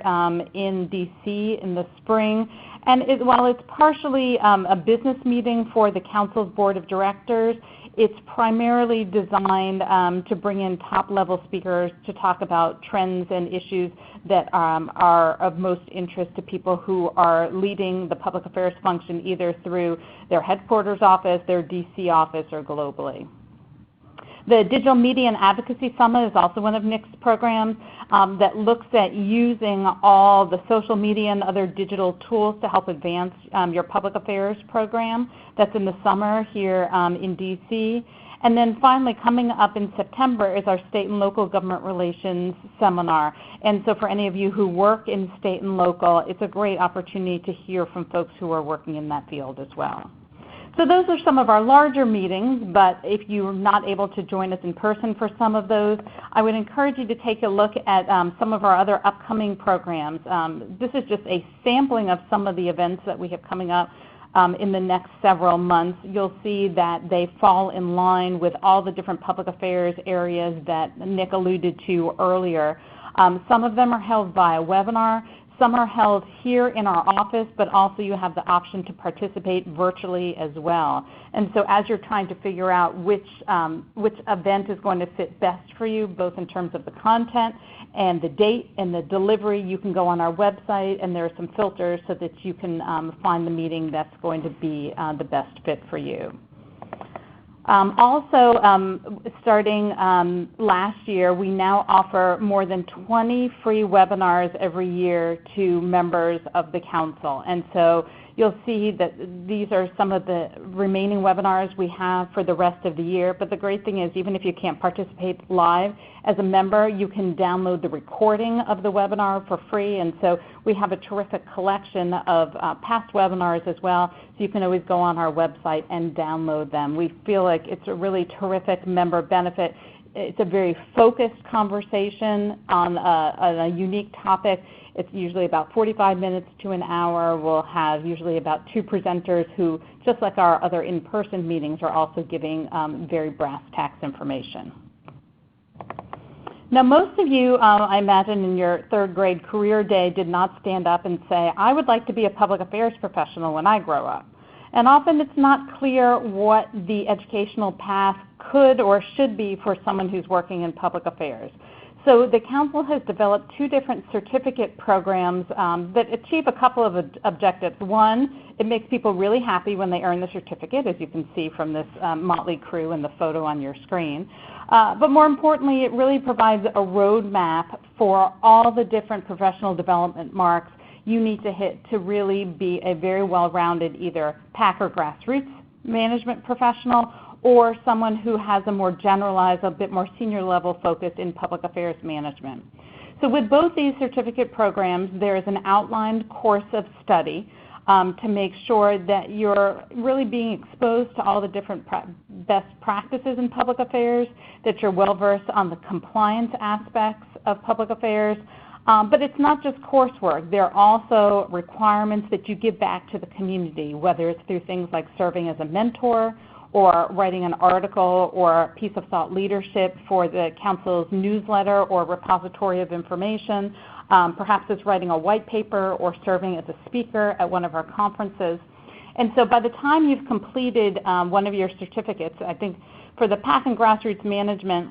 in DC in the spring. And while it's partially a business meeting for the Council's Board of Directors, it's primarily designed to bring in top-level speakers to talk about trends and issues that are of most interest to people who are leading the public affairs function either through their headquarters office, their DC office, or globally. The Digital Media and Advocacy Summit is also one of Nick's programs that looks at using all the social media and other digital tools to help advance your public affairs program. That's in the summer here in DC. And then finally, coming up in September is our State and Local Government Relations Seminar. And so for any of you who work in state and local, it's a great opportunity to hear from folks who are working in that field as well. So those are some of our larger meetings, but if you're not able to join us in person for some of those, I would encourage you to take a look at some of our other upcoming programs. This is just a sampling of some of the events that we have coming up in the next several months. You'll see that they fall in line with all the different public affairs areas that Nick alluded to earlier. Some of them are held via webinar. Some are held here in our office, but also you have the option to participate virtually as well. And so as you're trying to figure out which event is going to fit best for you, both in terms of the content and the date and the delivery, you can go on our website, and there are some filters so that you can find the meeting that's going to be the best fit for you. Starting last year, we now offer more than 20 free webinars every year to members of the Council. And so you'll see that these are some of the remaining webinars we have for the rest of the year. But the great thing is, even if you can't participate live as a member, you can download the recording of the webinar for free. And so we have a terrific collection of past webinars as well. So you can always go on our website and download them. We feel like it's a really terrific member benefit. It's a very focused conversation on a unique topic. It's usually about 45 minutes to an hour. We'll have usually about 2 presenters who, just like our other in-person meetings, are also giving very brass tacks information. Now, most of you, I imagine in your 3rd grade career day, did not stand up and say, I would like to be a public affairs professional when I grow up. And often it's not clear what the educational path could or should be for someone who's working in public affairs. So the Council has developed 2 different certificate programs that achieve a couple of objectives. One, it makes people really happy when they earn the certificate, as you can see from this motley crew and the photo on your screen. But more importantly, it really provides a roadmap for all the different professional development marks you need to hit to really be a very well-rounded either PAC or grassroots management professional, or someone who has a more generalized, a bit more senior level focus in public affairs management. So with both these certificate programs, there is an outlined course of study to make sure that you're really being exposed to all the different best practices in public affairs, that you're well-versed on the compliance aspects of public affairs. But it's not just coursework. There are also requirements that you give back to the community, whether it's through things like serving as a mentor or writing an article or a piece of thought leadership for the Council's newsletter or repository of information. Perhaps it's writing a white paper or serving as a speaker at one of our conferences. And so by the time you've completed one of your certificates, I think for the PAC and Grassroots Management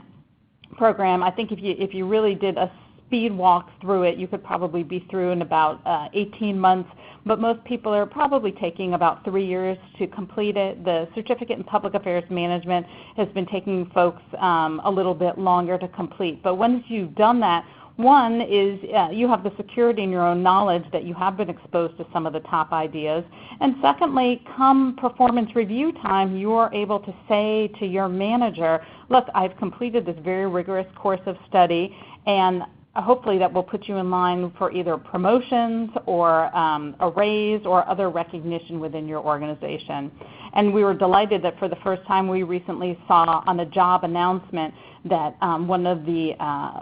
program, I think if you really did a speed walk through it, you could probably be through in about 18 months, but most people are probably taking about 3 years to complete it. The Certificate in Public Affairs Management has been taking folks a little bit longer to complete. But once you've done that, one is you have the security in your own knowledge that you have been exposed to some of the top ideas. And secondly, come performance review time, you are able to say to your manager, look, I've completed this very rigorous course of study, and hopefully that will put you in line for either promotions or a raise or other recognition within your organization. And we were delighted that for the first time we recently saw on a job announcement that one of the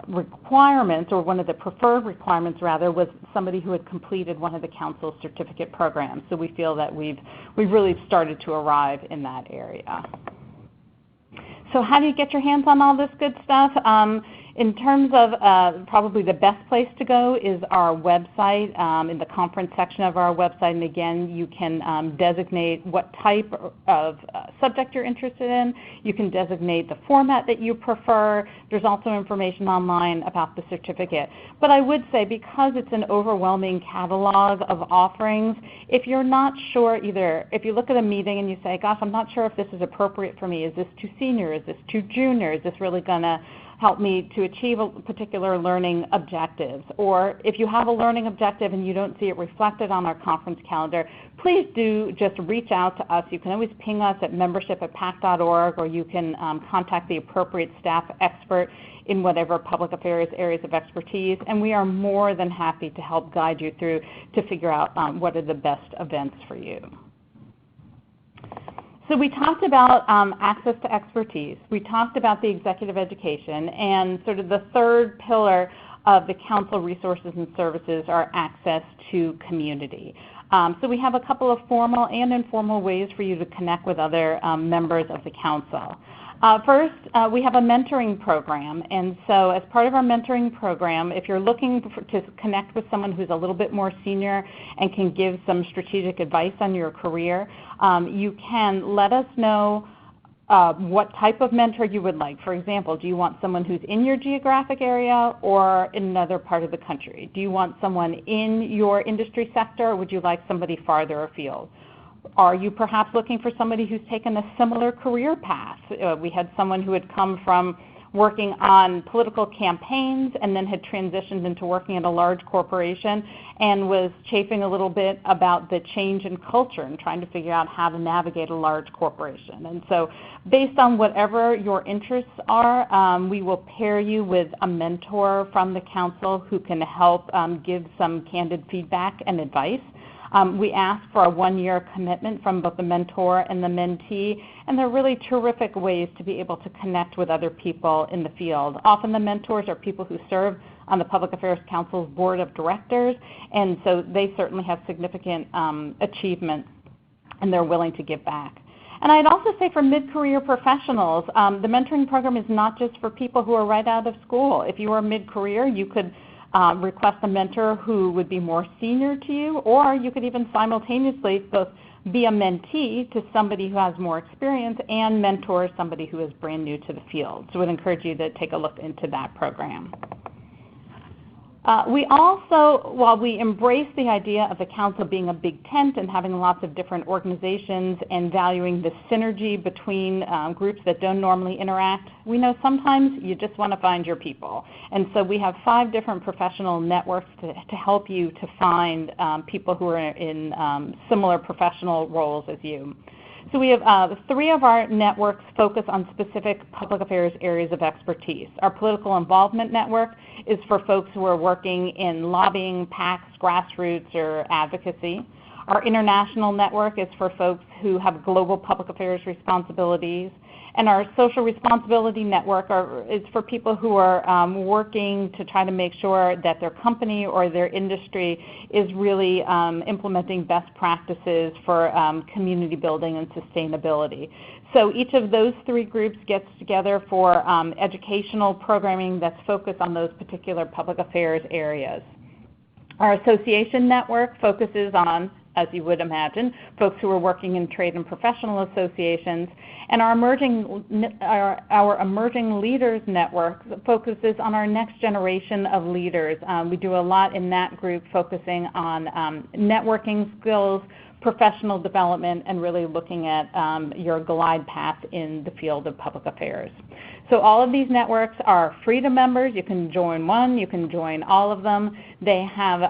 requirements, or one of the preferred requirements rather, was somebody who had completed one of the Council's certificate programs. So we feel that we've really started to arrive in that area. So how do you get your hands on all this good stuff? In terms of probably the best place to go is our website, in the conference section of our website. And again, you can designate what type of subject you're interested in. You can designate the format that you prefer. There's also information online about the certificate. But I would say, because it's an overwhelming catalog of offerings, if you're not sure either, if you look at a meeting and you say, gosh, I'm not sure if this is appropriate for me. Is this too senior? Is this too junior? Is this really going to help me to achieve a particular learning objectives? Or if you have a learning objective and you don't see it reflected on our conference calendar, please do just reach out to us. You can always ping us at membership@pac.org, or you can contact the appropriate staff expert in whatever public affairs areas of expertise, and we are more than happy to help guide you through to figure out what are the best events for you. So we talked about access to expertise. We talked about the executive education, and sort of the third pillar of the Council resources and services are access to community. So we have a couple of formal and informal ways for you to connect with other members of the Council. First, we have a mentoring program, and so as part of our mentoring program, if you're looking to connect with someone who's a little bit more senior and can give some strategic advice on your career, you can let us know what type of mentor you would like. For example, do you want someone who's in your geographic area or in another part of the country? Do you want someone in your industry sector, or would you like somebody farther afield? Are you perhaps looking for somebody who's taken a similar career path? We had someone who had come from working on political campaigns and then had transitioned into working at a large corporation and was chafing a little bit about the change in culture and trying to figure out how to navigate a large corporation. And so based on whatever your interests are, we will pair you with a mentor from the Council who can help give some candid feedback and advice. We ask for a one-year commitment from both the mentor and the mentee, and they're really terrific ways to be able to connect with other people in the field. Often the mentors are people who serve on the Public Affairs Council's Board of Directors, and so they certainly have significant achievement, and they're willing to give back. And I'd also say for mid-career professionals, the mentoring program is not just for people who are right out of school. If you are mid-career, you could request a mentor who would be more senior to you, or you could even simultaneously both be a mentee to somebody who has more experience and mentor somebody who is brand new to the field. So we'd encourage you to take a look into that program. We also, while we embrace the idea of the Council being a big tent and having lots of different organizations and valuing the synergy between groups that don't normally interact, we know sometimes you just want to find your people. And so we have 5 different professional networks to help you to find people who are in similar professional roles as you. So we have 3 of our networks focus on specific public affairs areas of expertise. Our political involvement network is for folks who are working in lobbying, PACs, grassroots, or advocacy. Our international network is for folks who have global public affairs responsibilities. And our social responsibility network is for people who are working to try to make sure that their company or their industry is really implementing best practices for community building and sustainability. So each of those three groups gets together for educational programming that's focused on those particular public affairs areas. Our association network focuses on, as you would imagine, folks who are working in trade and professional associations. And our emerging leaders network focuses on our next generation of leaders. We do a lot in that group focusing on networking skills, professional development, and really looking at your glide path in the field of public affairs. So all of these networks are free to members. You can join one, you can join all of them. They have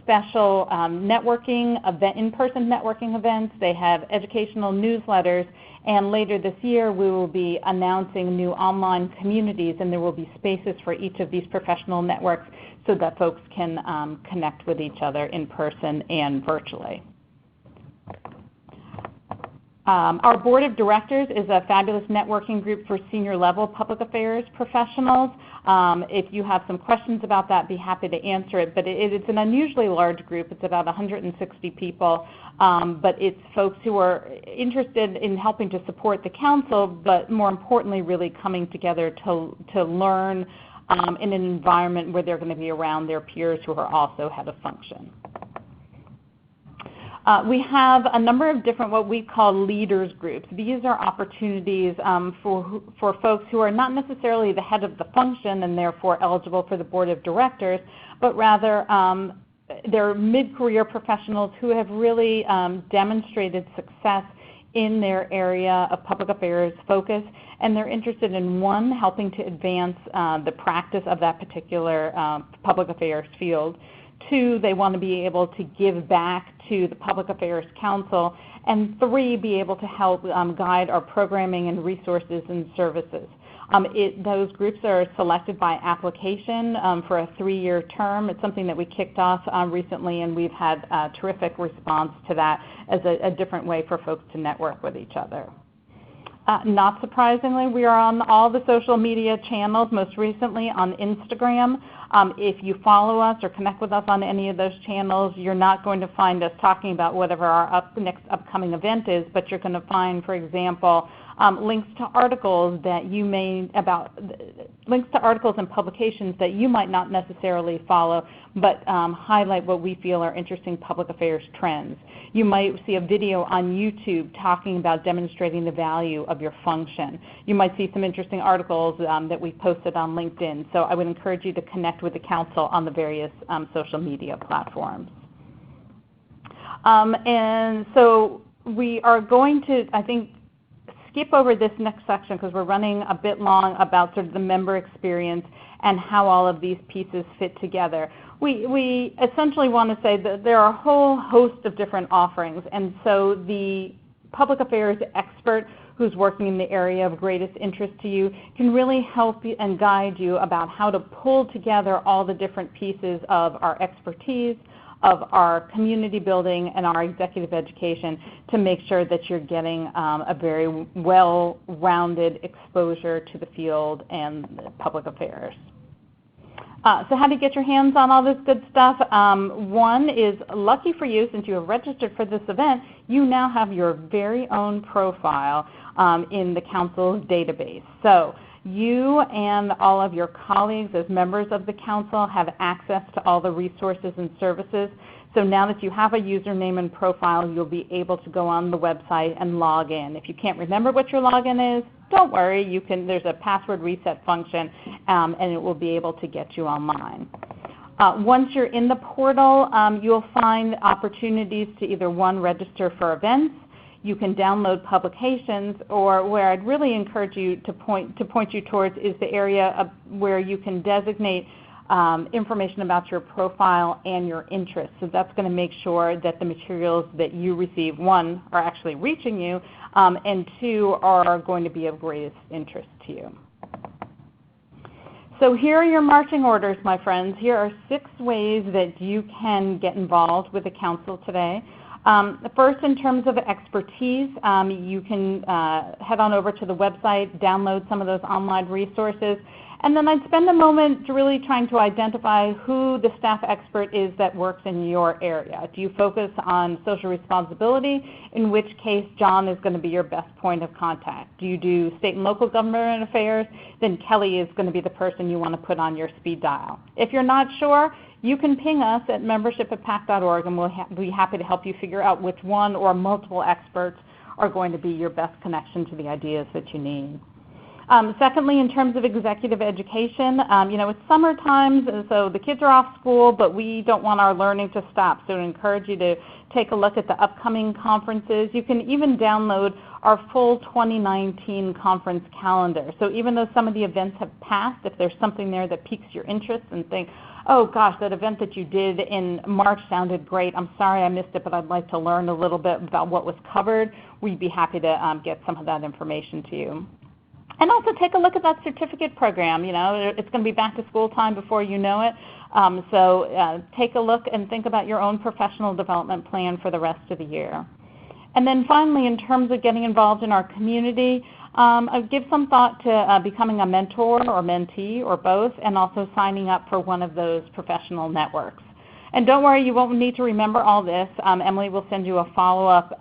special networking, in-person networking events. They have educational newsletters. And later this year, we will be announcing new online communities, and there will be spaces for each of these professional networks so that folks can connect with each other in person and virtually. Our board of directors is a fabulous networking group for senior level public affairs professionals. If you have some questions about that, be happy to answer it. But it's an unusually large group. It's about 160 people. But it's folks who are interested in helping to support the council, but more importantly, really coming together to learn in an environment where they're going to be around their peers who are also head of function. We have a number of different what we call leaders groups. These are opportunities for folks who are not necessarily the head of the function and therefore eligible for the board of directors, but rather they're mid-career professionals who have really demonstrated success in their area of public affairs focus, and they're interested in, one, helping to advance the practice of that particular public affairs field. Two, they want to be able to give back to the Public Affairs Council. And three, be able to help guide our programming and resources and services. Those groups are selected by application for a 3-year term. It's something that we kicked off recently, and we've had a terrific response to that as a different way for folks to network with each other. Not surprisingly, we are on all the social media channels, most recently on Instagram. If you follow us or connect with us on any of those channels, you're not going to find us talking about whatever our next upcoming event is, but you're going to find, for example, links to articles that you may links to articles and publications that you might not necessarily follow, but highlight what we feel are interesting public affairs trends. You might see a video on YouTube talking about demonstrating the value of your function. You might see some interesting articles that we've posted on LinkedIn. So I would encourage you to connect with the council on the various social media platforms. And so we are going to, I think, skip over this next section because we're running a bit long about sort of the member experience and how all of these pieces fit together. We essentially want to say that there are a whole host of different offerings, and so the public affairs expert who's working in the area of greatest interest to you can really help you and guide you about how to pull together all the different pieces of our expertise, of our community building, and our executive education to make sure that you're getting a very well-rounded exposure to the field and public affairs. So how do you get your hands on all this good stuff? One is, lucky for you, since you have registered for this event, you now have your very own profile in the council's database. So you and all of your colleagues as members of the council have access to all the resources and services. So now that you have a username and profile, you'll be able to go on the website and log in. If you can't remember what your login is, don't worry. There's a password reset function, and it will be able to get you online. Once you're in the portal, you'll find opportunities to either, one, register for events. You can download publications, or where I'd really encourage you to point you towards is the area where you can designate information about your profile and your interests. So that's going to make sure that the materials that you receive, one, are actually reaching you, and two, are going to be of greatest interest to you. So here are your marching orders, my friends. Here are 6 ways that you can get involved with the council today. First, in terms of expertise, you can head on over to the website, download some of those online resources, and then I'd spend a moment really trying to identify who the staff expert is that works in your area. Do you focus on social responsibility, in which case John is going to be your best point of contact? Do you do state and local government affairs? Then Kelly is going to be the person you want to put on your speed dial. If you're not sure, you can ping us at membership@pac.org, and we'll be happy to help you figure out which one or multiple experts are going to be your best connection to the ideas that you need. Secondly, in terms of executive education, it's summer times, and so the kids are off school, but we don't want our learning to stop. So I encourage you to take a look at the upcoming conferences. You can even download our full 2019 conference calendar. So even though some of the events have passed, if there's something there that piques your interest and think, oh gosh, that event that you did in March sounded great. I'm sorry I missed it, but I'd like to learn a little bit about what was covered. We'd be happy to get some of that information to you. And also take a look at that certificate program. It's going to be back to school time before you know it. So take a look and think about your own professional development plan for the rest of the year. And then finally, in terms of getting involved in our community, give some thought to becoming a mentor or mentee or both, and also signing up for one of those professional networks. And don't worry, you won't need to remember all this. Emily will send you a follow-up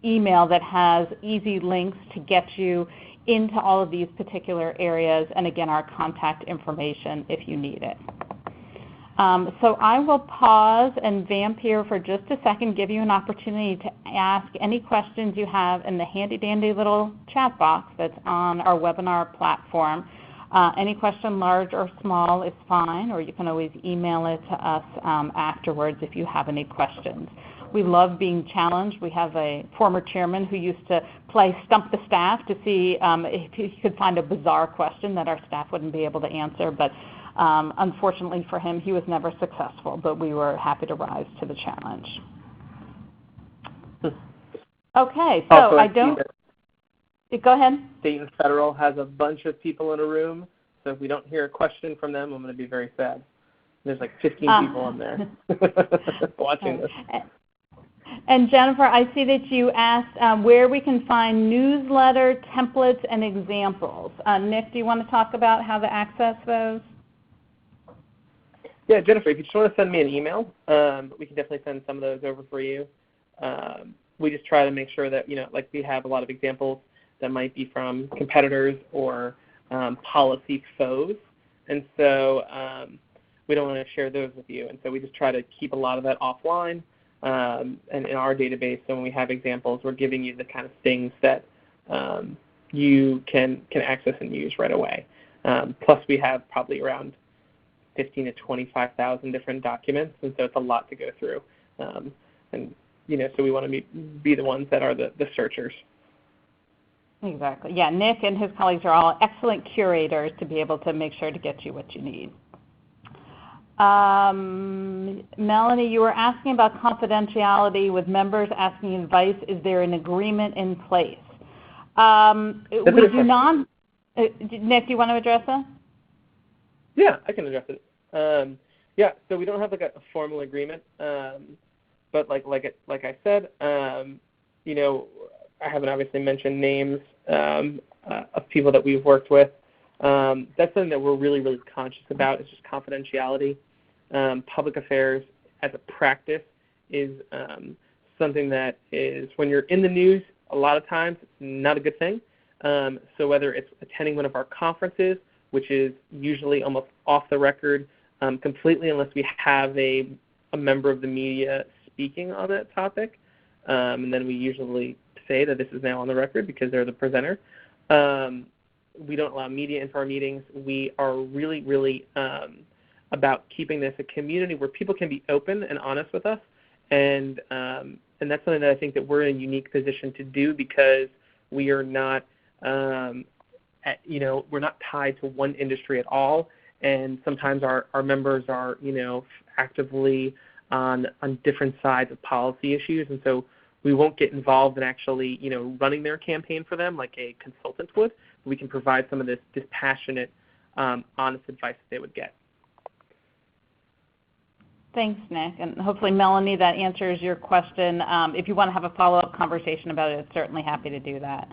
email that has easy links to get you into all of these particular areas, and again, our contact information if you need it. So I will pause and vamp here for just a second, give you an opportunity to ask any questions you have in the handy-dandy little chat box that's on our webinar platform. Any question, large or small, is fine, or you can always email it to us afterwards if you have any questions. We love being challenged. We have a former chairman who used to play Stump the Staff to see if he could find a bizarre question that our staff wouldn't be able to answer. But unfortunately for him, he was never successful, but we were happy to rise to the challenge. Okay, so also, I don't... Go ahead. State and federal has a bunch of people in a room, so if we don't hear a question from them, I'm going to be very sad. There's like 15 people in there watching this. And Jennifer, I see that you asked where we can find newsletter templates and examples. Nick, do you want to talk about how to access those? Yeah, Jennifer, if you just want to send me an email, we can definitely send some of those over for you. We just try to make sure that, like we have a lot of examples that might be from competitors or policy foes. And so we don't want to share those with you. And so we just try to keep a lot of that offline and in our database. So when we have examples, we're giving you the kind of things that you can access and use right away. Plus we have probably around 15 to 25,000 different documents, and so it's a lot to go through. And so we want to be the ones that are the searchers. Exactly. Yeah, Nick and his colleagues are all excellent curators to be able to make sure to get you what you need. Melanie, you were asking about confidentiality with members asking advice. Is there an agreement in place? We do not. Nick, do you want to address that? Yeah, I can address it. Yeah, so we don't have like a formal agreement, but like I said, I haven't obviously mentioned names of people that we've worked with. That's something that we're really, really conscious about, is just confidentiality. Public affairs as a practice is something that is, when you're in the news, a lot of times it's not a good thing. So whether it's attending one of our conferences, which is usually almost off the record completely unless we have a member of the media speaking on that topic, and then we usually say that this is now on the record because they're the presenter. We don't allow media into our meetings. We are really, really about keeping this a community where people can be open and honest with us, and that's something that I think that we're in a unique position to do because we are not, we're not tied to one industry at all, and sometimes our members are, actively on different sides of policy issues, and so we won't get involved in actually, running their campaign for them like a consultant would. We can provide some of this dispassionate, honest advice that they would get. Thanks, Nick. And hopefully, Melanie, that answers your question. If you want to have a follow-up conversation about it, certainly happy to do that.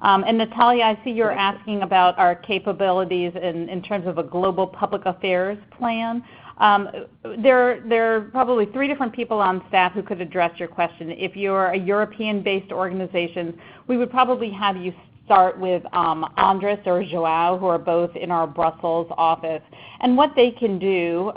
And Natalia, I see you're asking about our capabilities in terms of a global public affairs plan. There are probably 3 different people on staff who could address your question. If you're a European-based organization, we would probably have you start with Andres or Joao, who are both in our Brussels office. And what they can do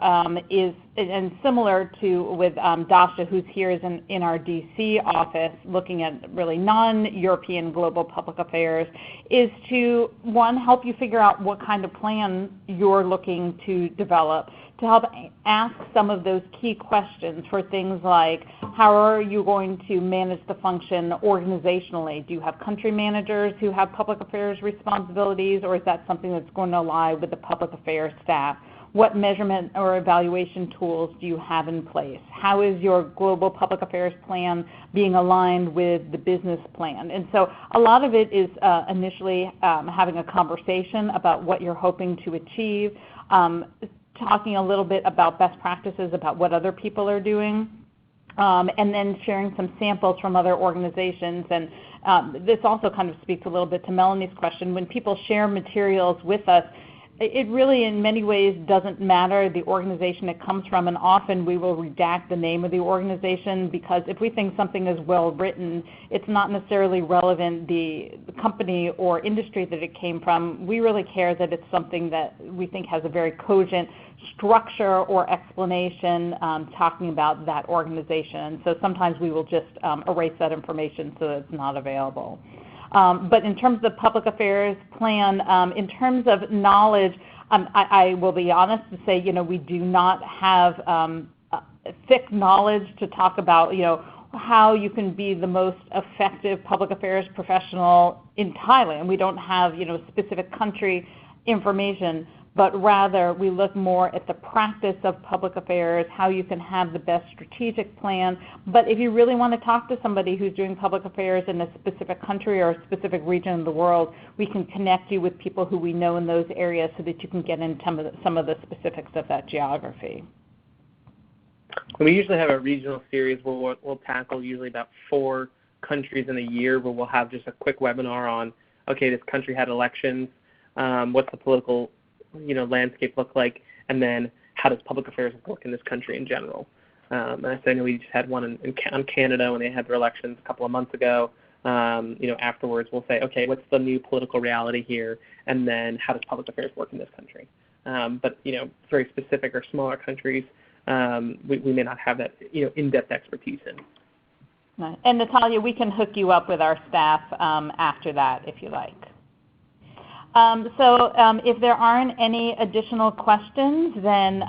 is, and similar to with Dasha, who's here is in our DC office looking at really non-European global public affairs, is to, one, help you figure out what kind of plan you're looking to develop, to help ask some of those key questions for things like, how are you going to manage the function organizationally? Do you have country managers who have public affairs responsibilities, or is that something that's going to lie with the public affairs staff? What measurement or evaluation tools do you have in place? How is your global public affairs plan being aligned with the business plan? And so a lot of it is initially having a conversation about what you're hoping to achieve, talking a little bit about best practices, about what other people are doing, and then sharing some samples from other organizations. And this also kind of speaks a little bit to Melanie's question. When people share materials with us, it really in many ways doesn't matter the organization it comes from, and often we will redact the name of the organization because if we think something is well written, it's not necessarily relevant the company or industry that it came from. We really care that it's something that we think has a very cogent structure or explanation talking about that organization. So sometimes we will just erase that information so that it's not available. But in terms of the public affairs plan, in terms of knowledge, I will be honest to say, we do not have thick knowledge to talk about, how you can be the most effective public affairs professional in Thailand. We don't have, specific country information, but rather we look more at the practice of public affairs, how you can have the best strategic plan. But if you really want to talk to somebody who's doing public affairs in a specific country or a specific region of the world, we can connect you with people who we know in those areas so that you can get into some of the specifics of that geography. We usually have a regional series where we'll tackle usually about 4 countries in a year, where we'll have just a quick webinar on, okay, this country had elections, what's the political landscape look like, and then how does public affairs work in this country in general. And I know we just had one on Canada when they had their elections a couple of months ago. Afterwards we'll say, okay, what's the new political reality here, and then how does public affairs work in this country. But very specific or smaller countries, we may not have that in-depth expertise in. And Natalia, we can hook you up with our staff after that if you like. If there aren't any additional questions, then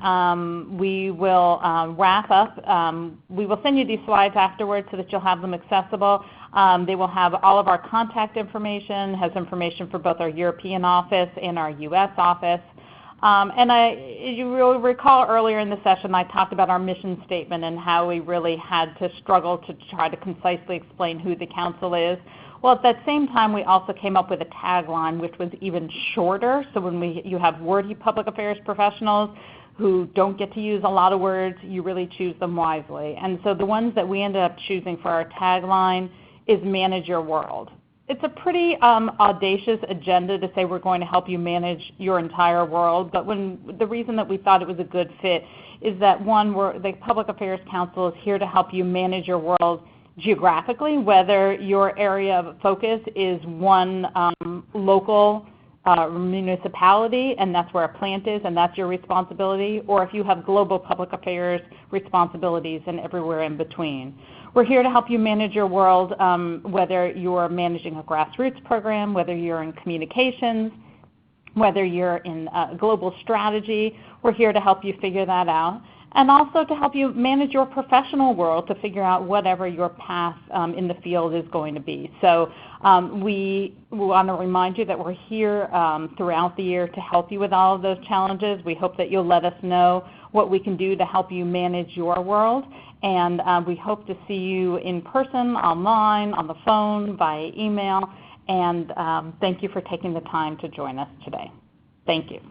we will wrap up. We will send you these slides afterwards so that you'll have them accessible. They will have all of our contact information, has information for both our European office and our U.S. office. As you will recall earlier in the session, I talked about our mission statement and how we really had to struggle to try to concisely explain who the council is. Well, at that same time, we also came up with a tagline which was even shorter. So when you have wordy public affairs professionals who don't get to use a lot of words, you really choose them wisely. And so the ones that we ended up choosing for our tagline is manage your world. It's a pretty audacious agenda to say we're going to help you manage your entire world, but the reason that we thought it was a good fit is that, one, the Public Affairs Council is here to help you manage your world geographically, whether your area of focus is one local municipality and that's where a plant is and that's your responsibility, or if you have global public affairs responsibilities and everywhere in between. We're here to help you manage your world, whether you're managing a grassroots program, whether you're in communications, whether you're in global strategy. We're here to help you figure that out, and also to help you manage your professional world to figure out whatever your path in the field is going to be. So we want to remind you that we're here throughout the year to help you with all of those challenges. We hope that you'll let us know what we can do to help you manage your world. And we hope to see you in person, online, on the phone, via email. And thank you for taking the time to join us today. Thank you.